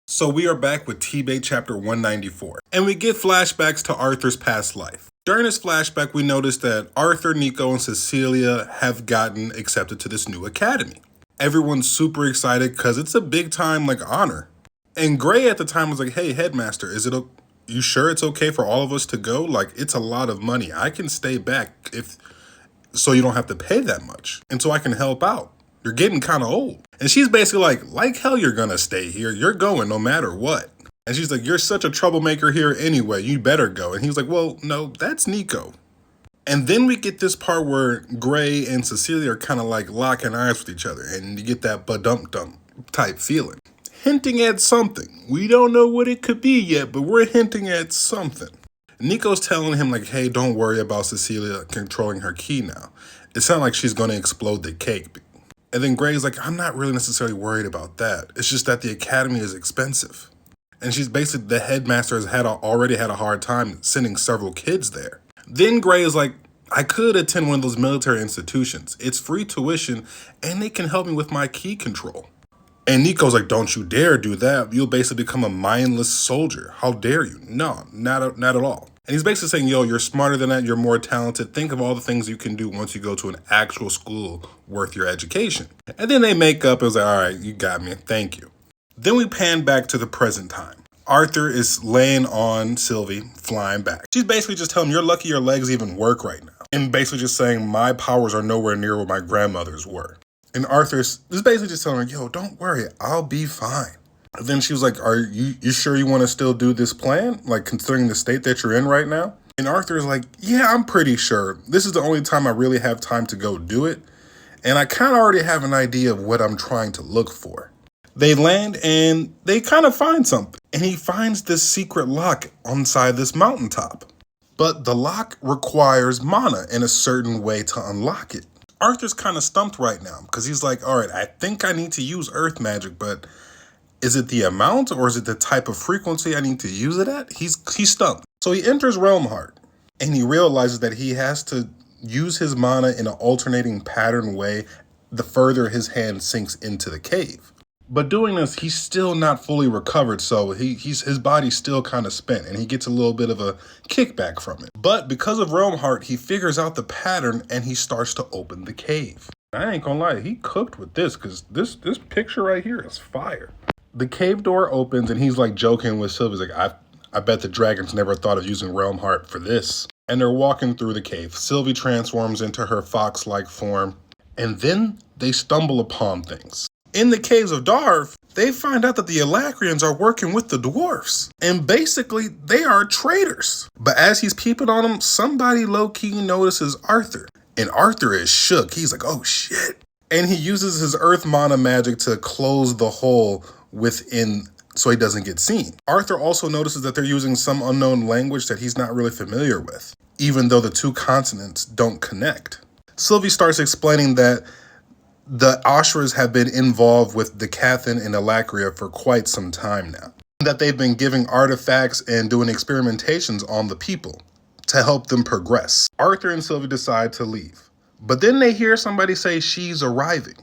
So we are back with Tbate chapter 194, and we get flashbacks to Arthur's past life. During this flashback, we notice that Arthur, Nico, and Cecilia have gotten accepted to this new academy. Everyone's super excited because it's a big time honor. And Gray at the time was like, "Hey, headmaster, you sure it's okay for all of us to go? It's a lot of money. I can stay back so you don't have to pay that much, and so I can help out. You're getting kind of old." And she's basically like hell you're gonna stay here. You're going no matter what. And she's like, "You're such a troublemaker here anyway. You better go." And he's like, "Well, no, that's Nico." And then we get this part where Gray and Cecilia are kind of locking eyes with each other. And you get that ba-dum-dum type feeling. Hinting at something. We don't know what it could be yet, but we're hinting at something. Nico's telling him hey, don't worry about Cecilia controlling her key now. It sounds like she's going to explode the cake. And then Gray's like, "I'm not really necessarily worried about that. It's just that the academy is expensive." And she's basically, the headmaster has already had a hard time sending several kids there. Then Gray is like, "I could attend one of those military institutions. It's free tuition, and they can help me with my key control." And Nico's like, "Don't you dare do that. You'll basically become a mindless soldier. How dare you?" No, not at all. And he's basically saying, "Yo, you're smarter than that. You're more talented. Think of all the things you can do once you go to an actual school worth your education." And then they make up. It was like, "All right, you got me. Thank you." Then we pan back to the present time. Arthur is laying on Sylvie, flying back. She's basically just telling him, "You're lucky your legs even work right now." And basically just saying, "My powers are nowhere near what my grandmother's were." And Arthur is basically just telling her, "Yo, don't worry. I'll be fine." Then she was like, "Are you sure you want to still do this plan? Considering the state that you're in right now?" And Arthur is like, "Yeah, I'm pretty sure. This is the only time I really have time to go do it. And I kind of already have an idea of what I'm trying to look for." They land and they kind of find something. And he finds this secret lock inside this mountaintop. But the lock requires mana in a certain way to unlock it. Arthur's kind of stumped right now because he's like, "All right, I think I need to use earth magic, but is it the amount or is it the type of frequency I need to use it at?" He's stumped. So he enters Realm Heart and he realizes that he has to use his mana in an alternating pattern way the further his hand sinks into the cave. But doing this, he's still not fully recovered, so his body's still kind of spent, and he gets a little bit of a kickback from it. But because of Realm Heart, he figures out the pattern and he starts to open the cave. I ain't gonna lie, he cooked with this, because this picture right here is fire. The cave door opens and he's joking with Sylvie. He's like, I bet the dragons never thought of using Realm Heart for this. And they're walking through the cave. Sylvie transforms into her fox-like form. And then they stumble upon things. In the caves of Darv, they find out that the Alacryans are working with the dwarfs. And basically, they are traitors. But as he's peeping on them, somebody low-key notices Arthur. And Arthur is shook. He's like, "Oh shit." And he uses his earth mana magic to close the hole within so he doesn't get seen. Arthur also notices that they're using some unknown language that he's not really familiar with, even though the two continents don't connect. Sylvie starts explaining that the Ashras have been involved with Decathlon and Alacryan for quite some time now. That they've been giving artifacts and doing experimentations on the people to help them progress. Arthur and Sylvie decide to leave. But then they hear somebody say she's arriving.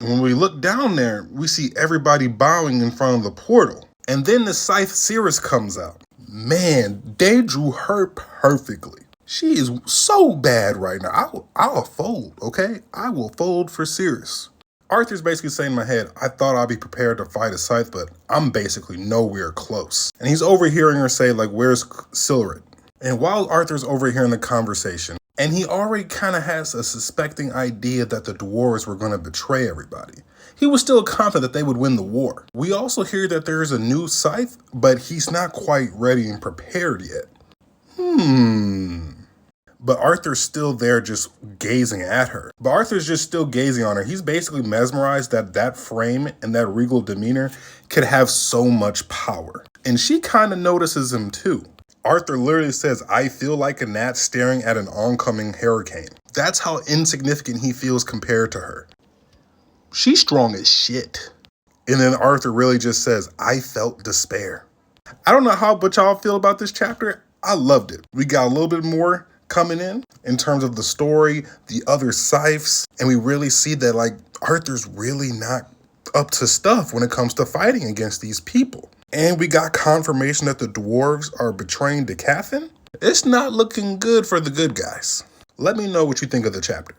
When we look down there, we see everybody bowing in front of the portal. And then the Scythe Seris comes out. Man, they drew her perfectly. She is so bad right now. I'll fold, okay? I will fold for Seris. Arthur's basically saying in my head, I thought I'd be prepared to fight a Scythe, but I'm basically nowhere close. And he's overhearing her say, where's Silred? And while Arthur's overhearing the conversation, and he already kind of has a suspecting idea that the dwarves were going to betray everybody, he was still confident that they would win the war. We also hear that there is a new Scythe, but he's not quite ready and prepared yet. But Arthur's still there just gazing at her. But Arthur's just still gazing on her. He's basically mesmerized that frame and that regal demeanor could have so much power. And she kind of notices him too. Arthur literally says, I feel like a gnat staring at an oncoming hurricane. That's how insignificant he feels compared to her. She's strong as shit. And then Arthur really just says, I felt despair. I don't know how but y'all feel about this chapter. I loved it. We got a little bit more coming in terms of the story, the other Scythes, and we really see that Arthur's really not up to stuff when it comes to fighting against these people. And we got confirmation that the dwarves are betraying Decathlon. It's not looking good for the good guys. Let me know what you think of the chapter.